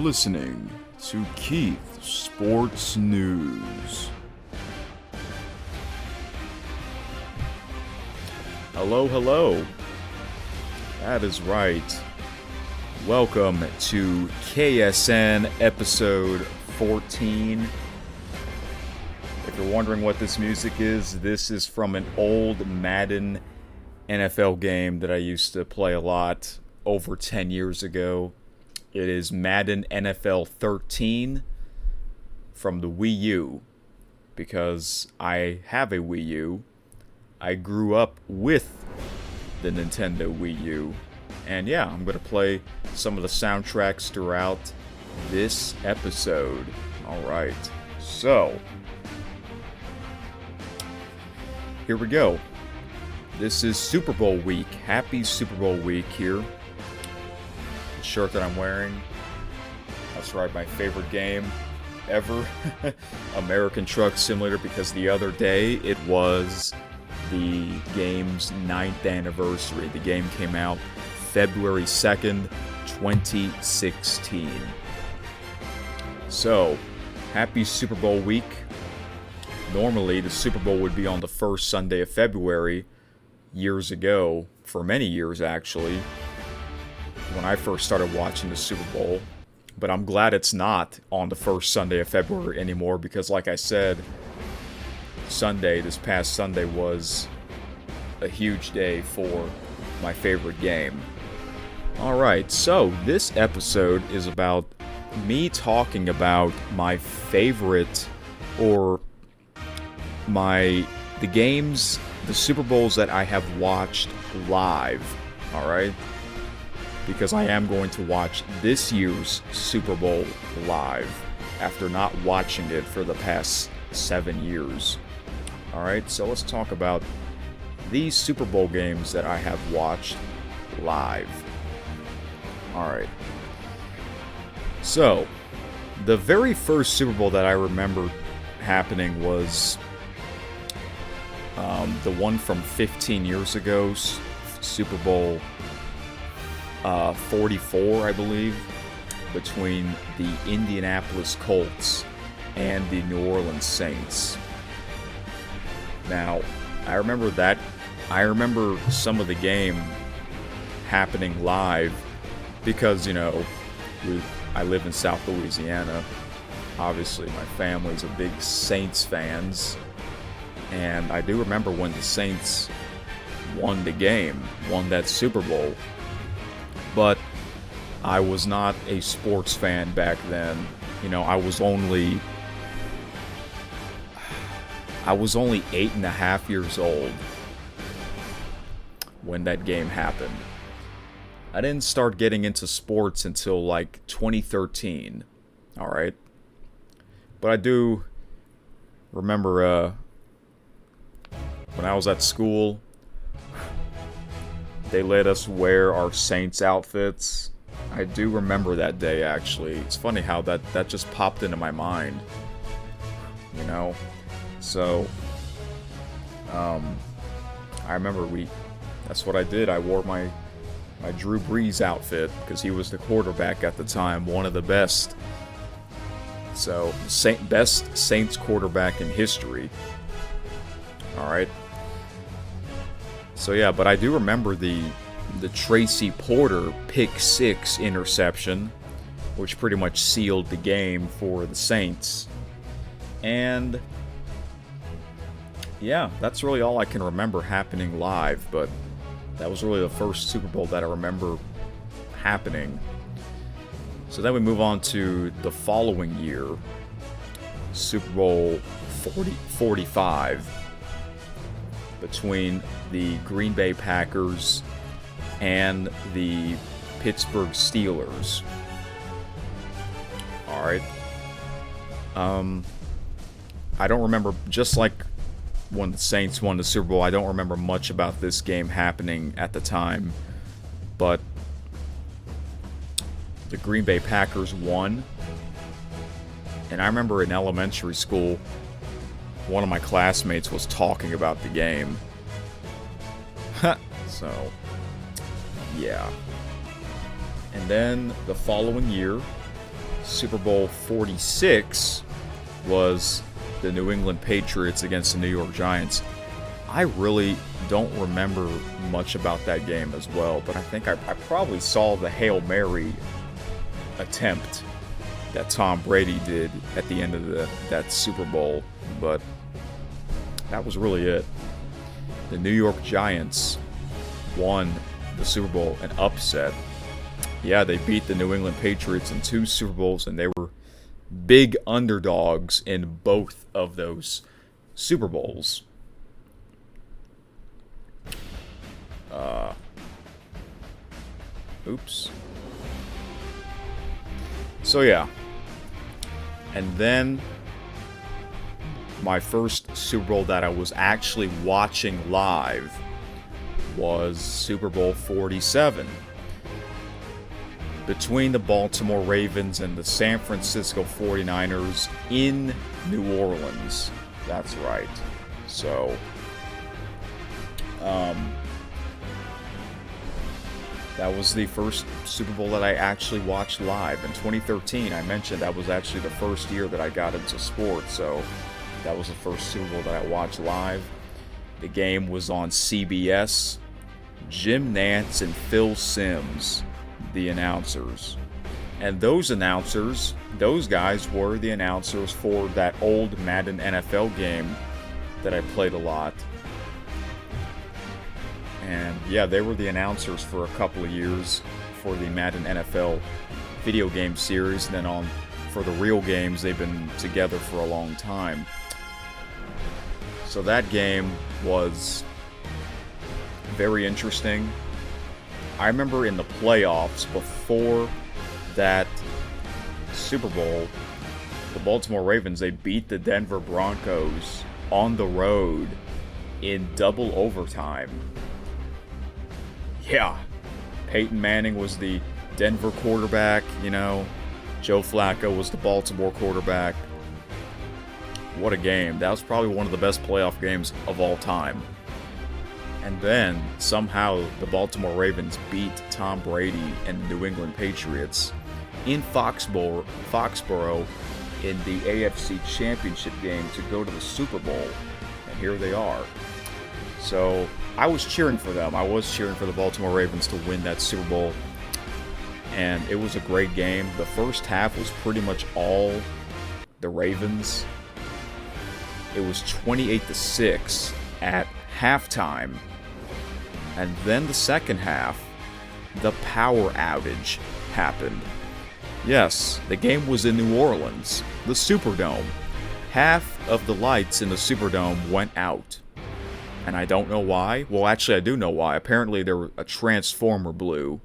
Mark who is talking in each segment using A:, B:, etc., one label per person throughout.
A: listening to Keith Sports News. Hello, hello. That is right. Welcome to KSN episode 14. If you're wondering what this music is, this is from an old Madden NFL game that I used to play a lot over 10 years ago. It is Madden NFL 13 from the Wii U, because I have a Wii U. I grew up with the Nintendo Wii U. And yeah, I'm going to play some of the soundtracks throughout this episode. Alright, so here we go. This is Super Bowl week. Happy Super Bowl week here. The shirt that I'm wearing, that's right, my favorite game ever. American Truck Simulator, because the other day it was the game's 9th anniversary. The game came out February 2nd, 2016. So, happy Super Bowl week. Normally, the Super Bowl would be on the first Sunday of February years ago, for many years actually, when I first started watching the Super Bowl. But I'm glad it's not on the first Sunday of February anymore, because like I said, this past Sunday was a huge day for my favorite game. Alright, so this episode is about me talking about my favorite, or the games, the Super Bowls that I have watched live. Alright? Because I am going to watch this year's Super Bowl live after not watching it for the past 7 years. Alright, so let's talk about these Super Bowl games that I have watched live. Alright. So, the very first Super Bowl that I remember happening was the one from 15 years ago, Super Bowl 44, I believe, between the Indianapolis Colts and the New Orleans Saints. Now, I remember some of the game happening live because, you know, I live in South Louisiana. Obviously, my family's a big Saints fans. And I do remember when the Saints won that Super Bowl. But I was not a sports fan back then. You know, I was only 8.5 years old when that game happened. I didn't start getting into sports until like 2013. Alright? But I do remember when I was at school, they let us wear our Saints outfits. I do remember that day, actually. It's funny how that just popped into my mind. You know? So, I remember that's what I did. I wore my Drew Brees outfit, because he was the quarterback at the time, one of the best. So, best Saints quarterback in history. Alright. So yeah, but I do remember the Tracy Porter pick 6 interception, which pretty much sealed the game for the Saints. And yeah, that's really all I can remember happening live, but that was really the first Super Bowl that I remember happening. So then we move on to the following year, Super Bowl 45, between the Green Bay Packers and the Pittsburgh Steelers. Alright. I don't remember, just like when the Saints won the Super Bowl, I don't remember much about this game happening at the time. But the Green Bay Packers won. And I remember in elementary school, one of my classmates was talking about the game. So, yeah. And then the following year, Super Bowl 46 was the New England Patriots against the New York Giants. I really don't remember much about that game as well, but I think I probably saw the Hail Mary attempt that Tom Brady did at the end of that Super Bowl, but that was really it. The New York Giants won the Super Bowl, an upset. Yeah, they beat the New England Patriots in 2 Super Bowls, and they were big underdogs in both of those Super Bowls. Oops. So yeah. And then my first Super Bowl that I was actually watching live was Super Bowl 47. Between the Baltimore Ravens and the San Francisco 49ers in New Orleans. That's right. So, that was the first Super Bowl that I actually watched live. In 2013, I mentioned that was actually the first year that I got into sports, so that was the first Super Bowl that I watched live. The game was on CBS. Jim Nantz and Phil Simms, the announcers. And those announcers, those guys were the announcers for that old Madden NFL game that I played a lot. And yeah, they were the announcers for a couple of years for the Madden NFL video game series. And then for the real games, they've been together for a long time. So that game was very interesting. I remember in the playoffs before that Super Bowl, the Baltimore Ravens, they beat the Denver Broncos on the road in double overtime. Yeah, Peyton Manning was the Denver quarterback, Joe Flacco was the Baltimore quarterback. What a game. That was probably one of the best playoff games of all time. And then, somehow, the Baltimore Ravens beat Tom Brady and the New England Patriots in Foxborough in the AFC Championship game to go to the Super Bowl. And here they are. So, I was cheering for them. I was cheering for the Baltimore Ravens to win that Super Bowl. And it was a great game. The first half was pretty much all the Ravens. It was 28-6 at halftime. And then the second half, the power outage happened. Yes, the game was in New Orleans, the Superdome. Half of the lights in the Superdome went out. And I don't know why. Well, actually, I do know why. Apparently, a transformer blew.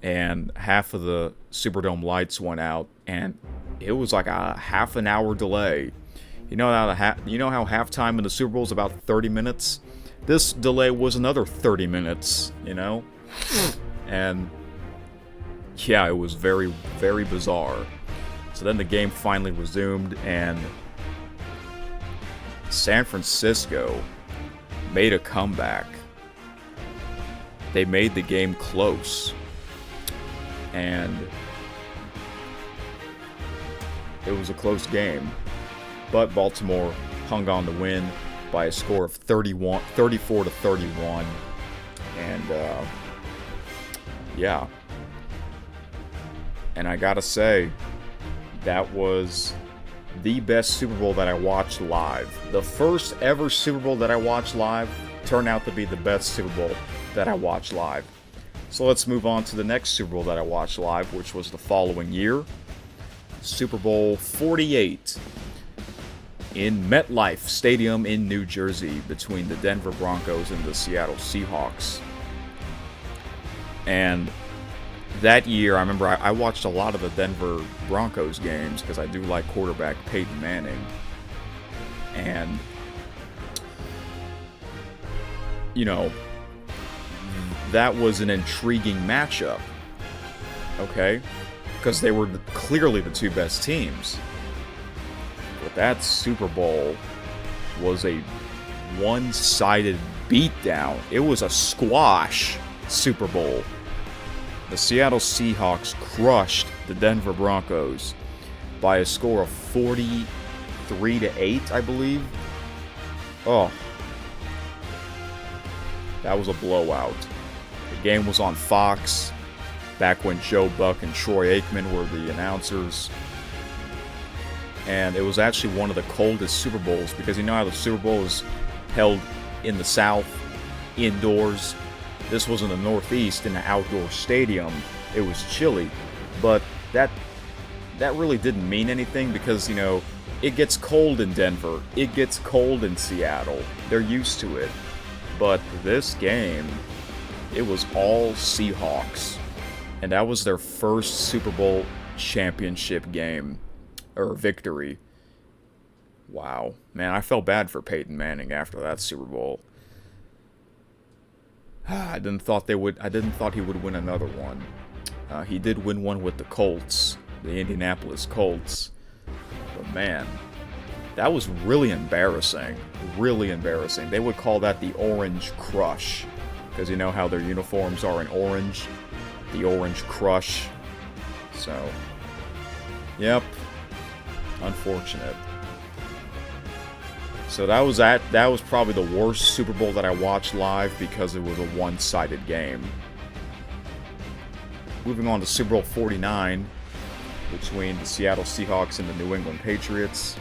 A: And half of the Superdome lights went out. And it was like a half an hour delay. You know how halftime in the Super Bowl is about 30 minutes? This delay was another 30 minutes, And yeah, it was very, very bizarre. So then the game finally resumed, and San Francisco made a comeback. They made the game close. And it was a close game. But Baltimore hung on to win by a score of 34-31. And, yeah. And I gotta say, that was the best Super Bowl that I watched live. The first ever Super Bowl that I watched live turned out to be the best Super Bowl that I watched live. So let's move on to the next Super Bowl that I watched live, which was the following year. Super Bowl 48. In MetLife Stadium in New Jersey between the Denver Broncos and the Seattle Seahawks. And that year, I remember I watched a lot of the Denver Broncos games because I do like quarterback Peyton Manning. And, that was an intriguing matchup. Okay? Because they were clearly the two best teams. But that Super Bowl was a one-sided beatdown. It was a squash Super Bowl. The Seattle Seahawks crushed the Denver Broncos by a score of 43-8, I believe. Oh, that was a blowout. The game was on Fox back when Joe Buck and Troy Aikman were the announcers. And it was actually one of the coldest Super Bowls, because you know how the Super Bowl is held in the South, indoors. This was in the Northeast in an outdoor stadium. It was chilly, but that really didn't mean anything, because, you know, it gets cold in Denver. It gets cold in Seattle. They're used to it. But this game, it was all Seahawks. And that was their first Super Bowl championship game, or victory. Wow. Man, I felt bad for Peyton Manning after that Super Bowl. I didn't thought he would win another one. He did win one with the Colts, the Indianapolis Colts. But man, that was really embarrassing. Really embarrassing. They would call that the Orange Crush, because you know how their uniforms are in orange. The Orange Crush. So, yep. Unfortunate. So that was probably the worst Super Bowl that I watched live, because it was a one-sided game. Moving on to Super Bowl 49 between the Seattle Seahawks and the New England Patriots.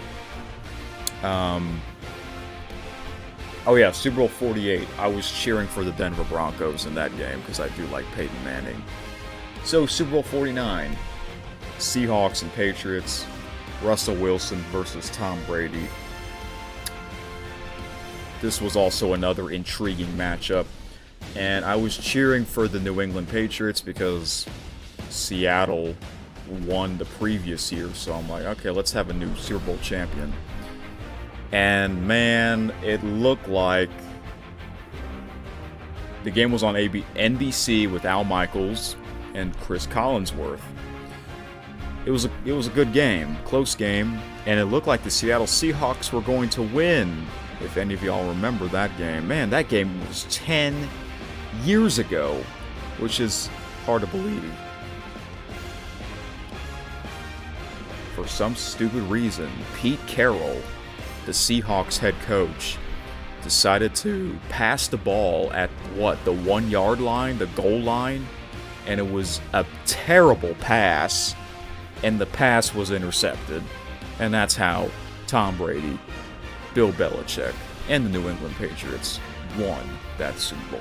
A: Oh yeah, Super Bowl 48. I was cheering for the Denver Broncos in that game, because I do like Peyton Manning. So Super Bowl 49, Seahawks and Patriots. Russell Wilson versus Tom Brady. This was also another intriguing matchup, and I was cheering for the New England Patriots because Seattle won the previous year, so I'm like, okay, let's have a new Super Bowl champion. And man, it looked like the game was on NBC with Al Michaels and Chris Collinsworth. It was a good game, close game, and it looked like the Seattle Seahawks were going to win. If any of y'all remember that game. Man, that game was 10 years ago, which is hard to believe. For some stupid reason, Pete Carroll, the Seahawks head coach, decided to pass the ball at, the 1 yard line, the goal line, and it was a terrible pass, and the pass was intercepted. And that's how Tom Brady, Bill Belichick, and the New England Patriots won that Super Bowl.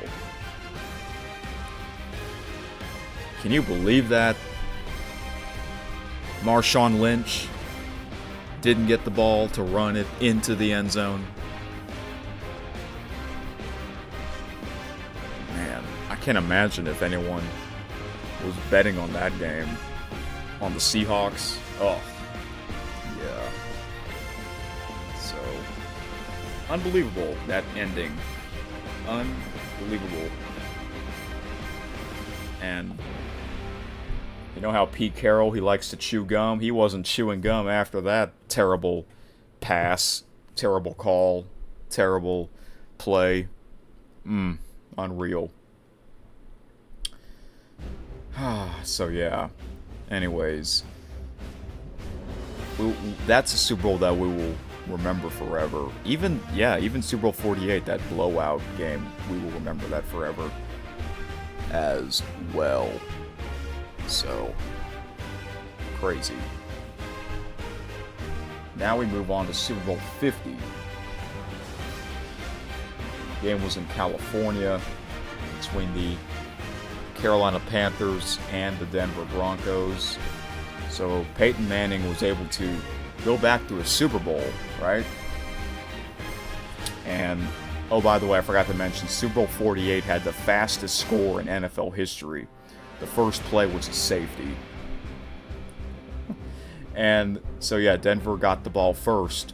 A: Can you believe that? Marshawn Lynch didn't get the ball to run it into the end zone. Man, I can't imagine if anyone was betting on that game, on the Seahawks. Oh, yeah. So, unbelievable, that ending. Unbelievable. And you know how Pete Carroll, he likes to chew gum? He wasn't chewing gum after that terrible pass, terrible call, terrible play. Unreal. So yeah. Anyways, that's a Super Bowl that we will remember forever. Even Super Bowl 48, that blowout game, we will remember that forever as well. So, crazy. Now we move on to Super Bowl 50. The game was in California between the Carolina Panthers and the Denver Broncos. So Peyton Manning was able to go back to a Super Bowl, right? And, oh, by the way, I forgot to mention, Super Bowl 48 had the fastest score in NFL history. The first play was a safety. And so, yeah, Denver got the ball first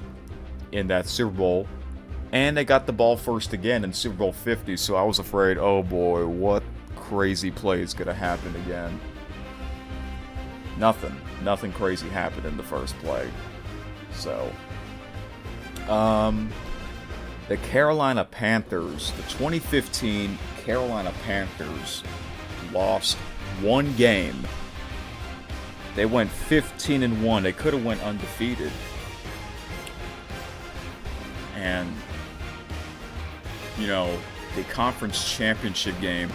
A: in that Super Bowl. And they got the ball first again in Super Bowl 50. So I was afraid, oh boy, what crazy play is going to happen again? Nothing crazy happened in the first play. So, the Carolina Panthers, the 2015 Carolina Panthers lost one game They went 15-1. They could have went undefeated. And, you know, the conference championship game,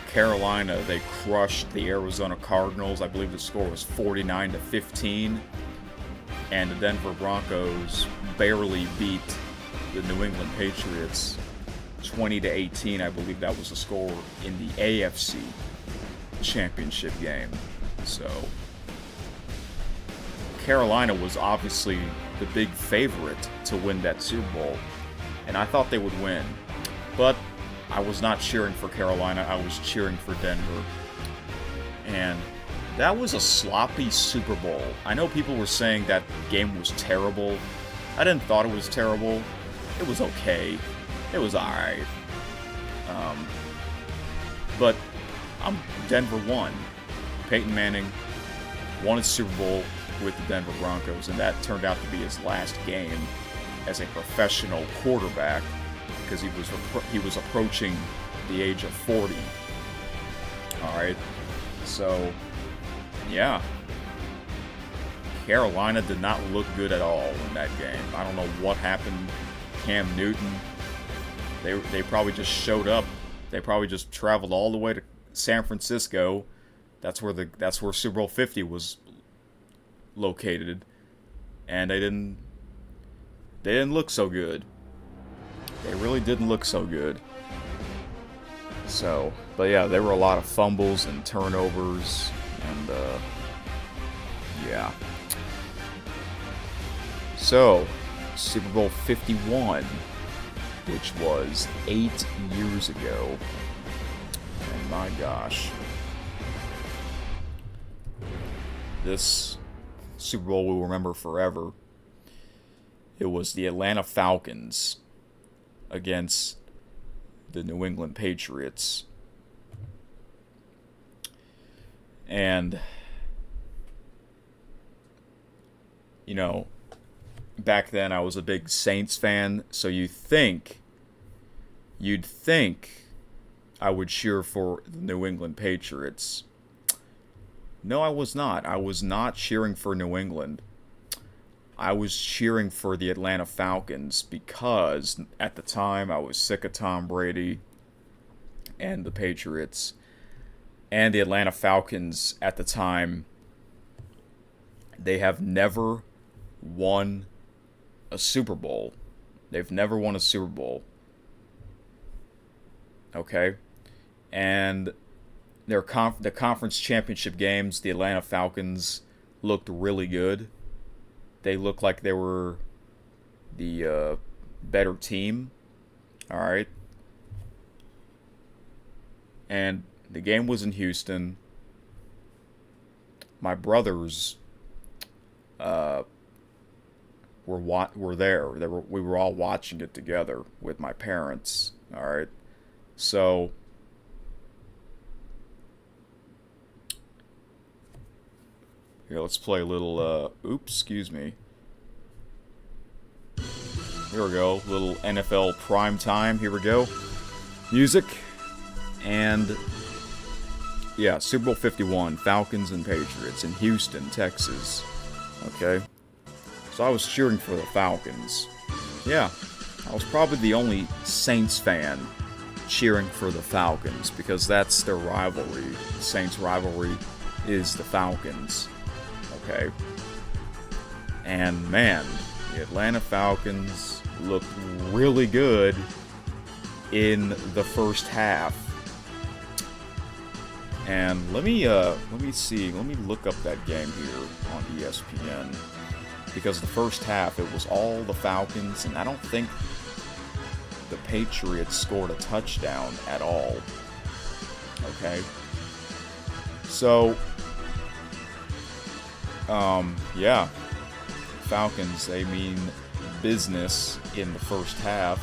A: Carolina, they crushed the Arizona Cardinals. I believe the score was 49-15. And the Denver Broncos barely beat the New England Patriots 20-18. I believe that was the score in the AFC championship game. So Carolina was obviously the big favorite to win that Super Bowl, and I thought they would win. But I was not cheering for Carolina, I was cheering for Denver. And that was a sloppy Super Bowl. I know people were saying that game was terrible. I didn't thought it was terrible. It was okay. It was alright. But Denver won. Peyton Manning won his Super Bowl with the Denver Broncos, and that turned out to be his last game as a professional quarterback, because he was approaching the age of 40. Alright, so yeah, Carolina did not look good at all in that game. I don't know what happened. Cam Newton, they probably just showed up. They probably just traveled all the way to San Francisco. That's where Super Bowl 50 was located, and they didn't look so good. They really didn't look so good. So, but yeah, there were a lot of fumbles and turnovers, and yeah. So, Super Bowl 51, which was 8 years ago, and my gosh, this Super Bowl we'll remember forever. It was the Atlanta Falcons against the New England Patriots. And, you know, back then I was a big Saints fan, so you'd think I would cheer for the New England Patriots. No, I was not. I was not cheering for New England. I was cheering for the Atlanta Falcons because at the time I was sick of Tom Brady and the Patriots. And the Atlanta Falcons at the time, they have never won a Super Bowl. They've never won a Super Bowl. Okay? And the conference championship games, the Atlanta Falcons looked really good. They looked like they were the better team. All right. And the game was in Houston. My brothers were there. We were all watching it together with my parents. All right. So here, let's play a little, oops, excuse me. Here we go, little NFL prime time, here we go. Music, and, yeah, Super Bowl 51, Falcons and Patriots in Houston, Texas. Okay? So I was cheering for the Falcons. Yeah, I was probably the only Saints fan cheering for the Falcons, because that's their rivalry. The Saints' rivalry is the Falcons. Okay. And man, the Atlanta Falcons looked really good in the first half. And let me see. Let me look up that game here on ESPN, because the first half it was all the Falcons, and I don't think the Patriots scored a touchdown at all. Okay. So yeah, Falcons, they mean business in the first half.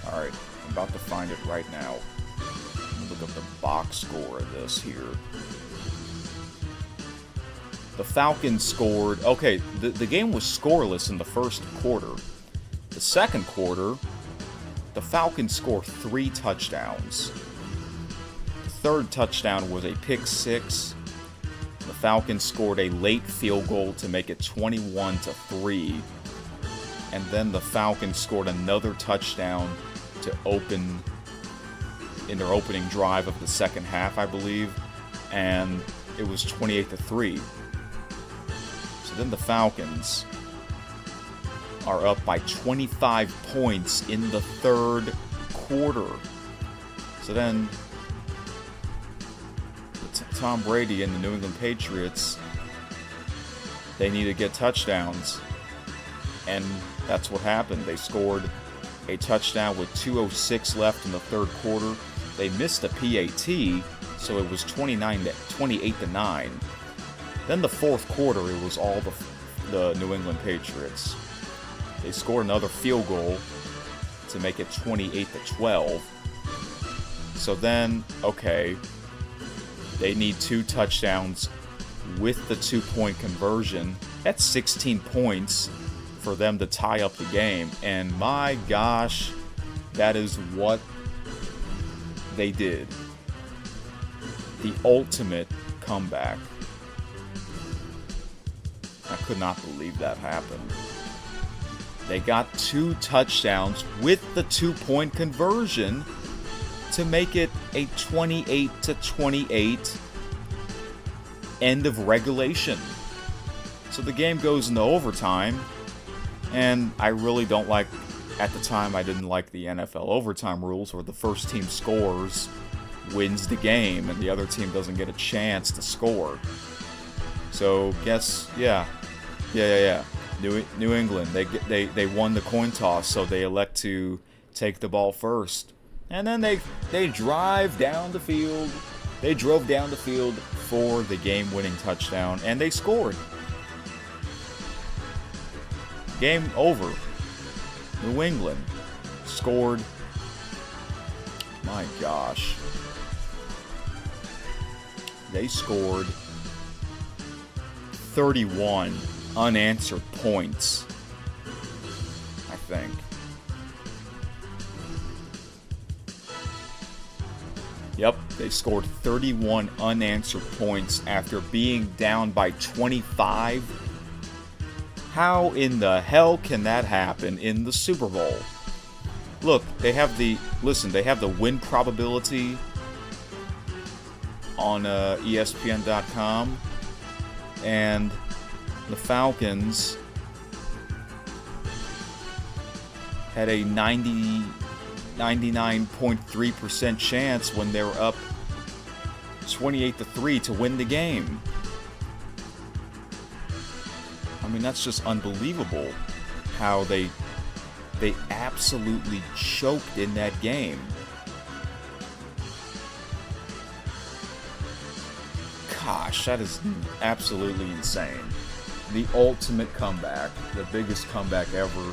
A: Alright, I'm about to find it right now. Look up the box score of this here. The Falcons scored... Okay, the game was scoreless in the first quarter. The second quarter, the Falcons scored 3 touchdowns. The third touchdown was a pick six. The Falcons scored a late field goal to make it 21-3. And then the Falcons scored another touchdown to open in their opening drive of the second half, I believe. And it was 28-3. So then the Falcons are up by 25 points in the third quarter. So then Tom Brady and the New England Patriots, they need to get touchdowns. And that's what happened. They scored a touchdown with 2:06 left in the third quarter. They missed a PAT, so it was 28-9. Then the fourth quarter, it was all the New England Patriots. They scored another field goal to make it 28-12. So then, okay, they need 2 touchdowns with the 2-point conversion. That's 16 points for them to tie up the game. And my gosh, that is what they did. The ultimate comeback. I could not believe that happened. They got 2 touchdowns with the 2-point conversion to make it a 28-28 end of regulation. So the game goes into overtime, and I really don't like, at the time I didn't like the NFL overtime rules where the first team scores wins the game and the other team doesn't get a chance to score. So New England, they won the coin toss, so they elect to take the ball first. And then they drive down the field. They drove down the field for the game-winning touchdown, and they scored. Game over. New England scored. My gosh. They scored 31 unanswered points, I think. Yep, they scored 31 unanswered points after being down by 25. How in the hell can that happen in the Super Bowl? Look, they have the win probability on ESPN.com, and the Falcons had a 99.3% chance when they were up 28-3 to win the game. I mean, that's just unbelievable how they absolutely choked in that game. Gosh, that is absolutely insane. The ultimate comeback, the biggest comeback ever.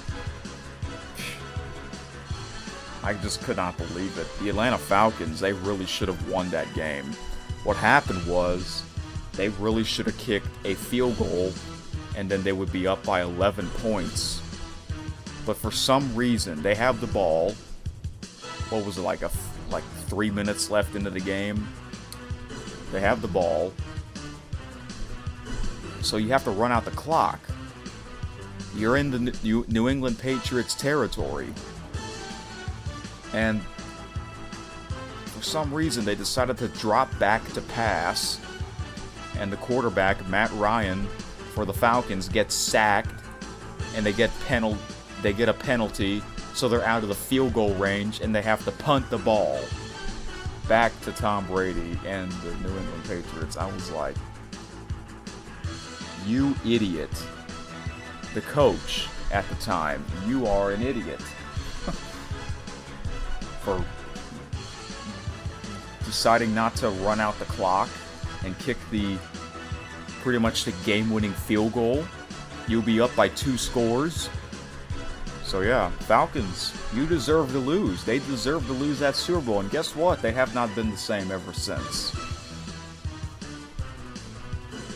A: I just could not believe it. The Atlanta Falcons, they really should have won that game. What happened was they really should have kicked a field goal and then they would be up by 11 points. But for some reason, they have the ball. What was it, like 3 minutes left into the game? They have the ball. So you have to run out the clock. You're in the New England Patriots territory. And for some reason, they decided to drop back to pass. And the quarterback, Matt Ryan, for the Falcons, gets sacked. And they get a penalty. So they're out of the field goal range. And they have to punt the ball back to Tom Brady and the New England Patriots. I was like, you idiot. The coach at the time, you are an idiot. For deciding not to run out the clock and kick pretty much the game-winning field goal. You'll be up by 2 scores. So yeah, Falcons, you deserve to lose. They deserve to lose that Super Bowl. And guess what? They have not been the same ever since.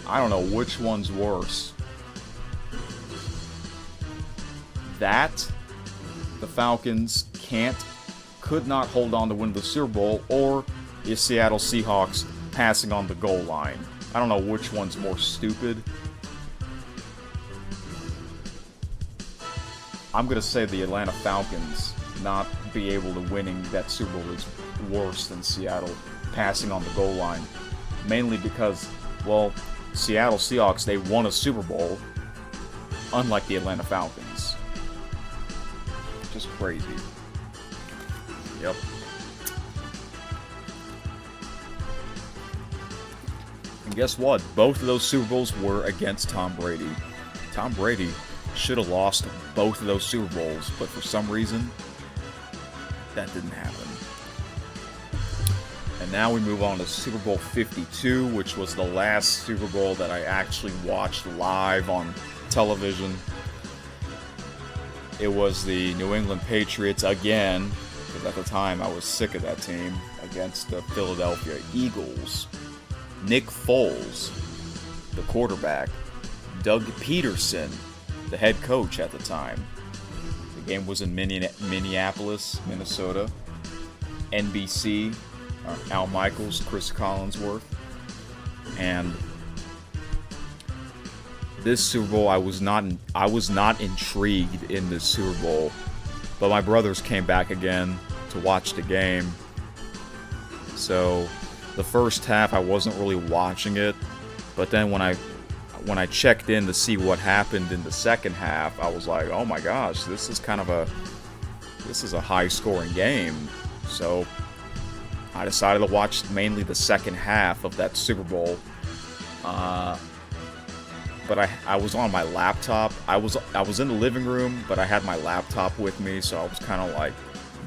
A: I don't know which one's worse. That the Falcons could not hold on to win the Super Bowl, or the Seattle Seahawks passing on the goal line. I don't know which one's more stupid. I'm going to say the Atlanta Falcons not be able to winning that Super Bowl is worse than Seattle passing on the goal line. Mainly because, well, Seattle Seahawks, they won a Super Bowl, unlike the Atlanta Falcons. Just crazy. Yep. And guess what? Both of those Super Bowls were against Tom Brady. Tom Brady should have lost both of those Super Bowls, but for some reason, that didn't happen. And now we move on to Super Bowl 52, which was the last Super Bowl that I actually watched live on television. It was the New England Patriots again, because at the time I was sick of that team, against the Philadelphia Eagles. Nick Foles, the quarterback. Doug Peterson, the head coach at the time. The game was in Minneapolis, Minnesota. NBC, Al Michaels, Chris Collinsworth. And this Super Bowl, I was not intrigued in this Super Bowl, but my brothers came back again to watch the game. So the first half I wasn't really watching it, but then when I checked in to see what happened in the second half, I was like, oh my gosh, this is a high-scoring game. So I decided to watch mainly the second half of that Super Bowl. But I was on my laptop. I was in the living room, but I had my laptop with me, so I was kind of like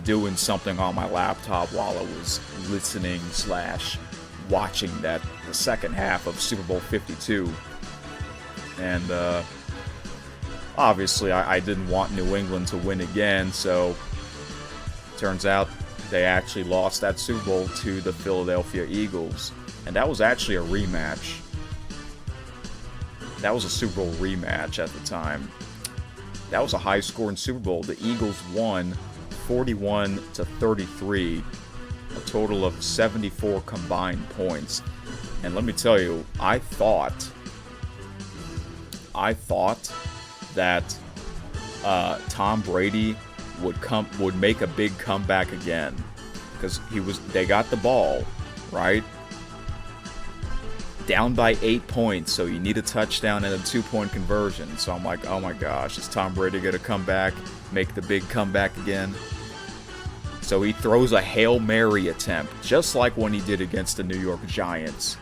A: doing something on my laptop while I was listening / watching the second half of Super Bowl 52. And obviously I didn't want New England to win again, so turns out they actually lost that Super Bowl to the Philadelphia Eagles. And that was actually a rematch. That was a Super Bowl rematch at the time. That was a high-scoring Super Bowl. The Eagles won 41-33, a total of 74 combined points. And let me tell you, I thought that Tom Brady would make a big comeback again, because they got the ball, right? Down by 8 points, so you need a touchdown and a 2-point conversion. So I'm like, oh my gosh, is Tom Brady going to come back, make the big comeback again? So he throws a Hail Mary attempt, just like when he did against the New York Giants,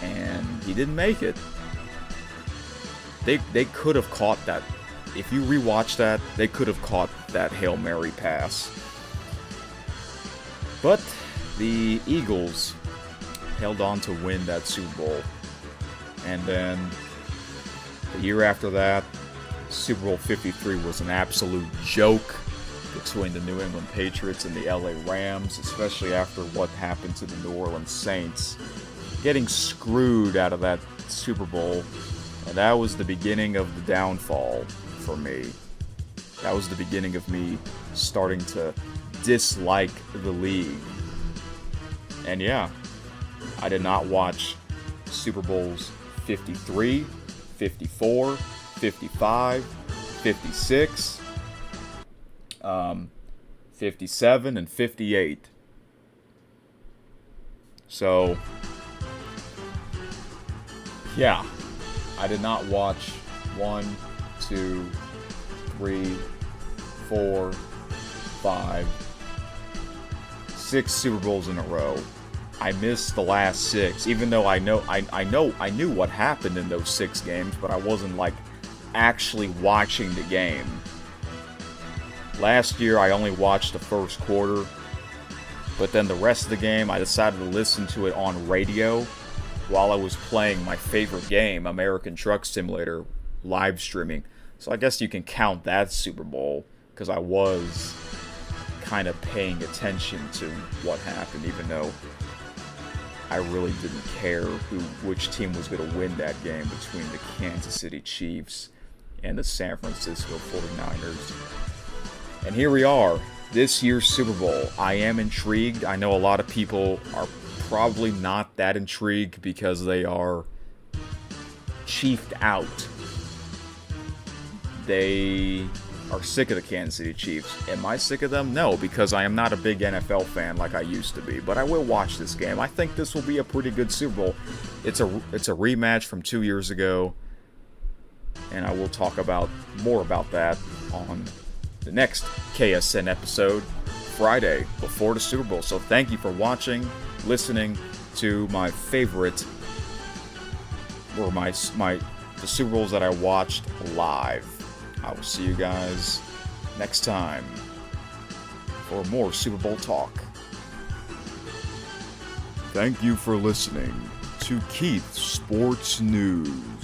A: and he didn't make it. They could have caught that. If you rewatch that, they could have caught that Hail Mary pass. But the Eagles held on to win that Super Bowl. And then the year after that, Super Bowl 53 was an absolute joke between the New England Patriots and the LA Rams, especially after what happened to the New Orleans Saints. Getting screwed out of that Super Bowl, and that was the beginning of the downfall for me. That was the beginning of me starting to dislike the league. And yeah, I did not watch Super Bowls 53, 54, 55, 56, 57, and 58. So, yeah, I did not watch 1, 2, 3, 4, 5, 6 Super Bowls in a row. I missed the last 6, even though I knew what happened in those 6 games, but I wasn't like actually watching the game. Last year I only watched the first quarter, but then the rest of the game I decided to listen to it on radio while I was playing my favorite game, American Truck Simulator, live streaming. So I guess you can count that Super Bowl, because I was kind of paying attention to what happened, even though I really didn't care which team was going to win that game between the Kansas City Chiefs and the San Francisco 49ers. And here we are, this year's Super Bowl. I am intrigued. I know a lot of people are probably not that intrigued because they are chiefed out. They are sick of the Kansas City Chiefs. Am I sick of them? No, because I am not a big NFL fan like I used to be. But I will watch this game. I think this will be a pretty good Super Bowl. It's a rematch from 2 years ago, and I will talk more about that on the next KSN episode Friday before the Super Bowl. So thank you for watching, listening to my favorite, or the Super Bowls that I watched live. I will see you guys next time for more Super Bowl talk. Thank you for listening to Keith's Sports News.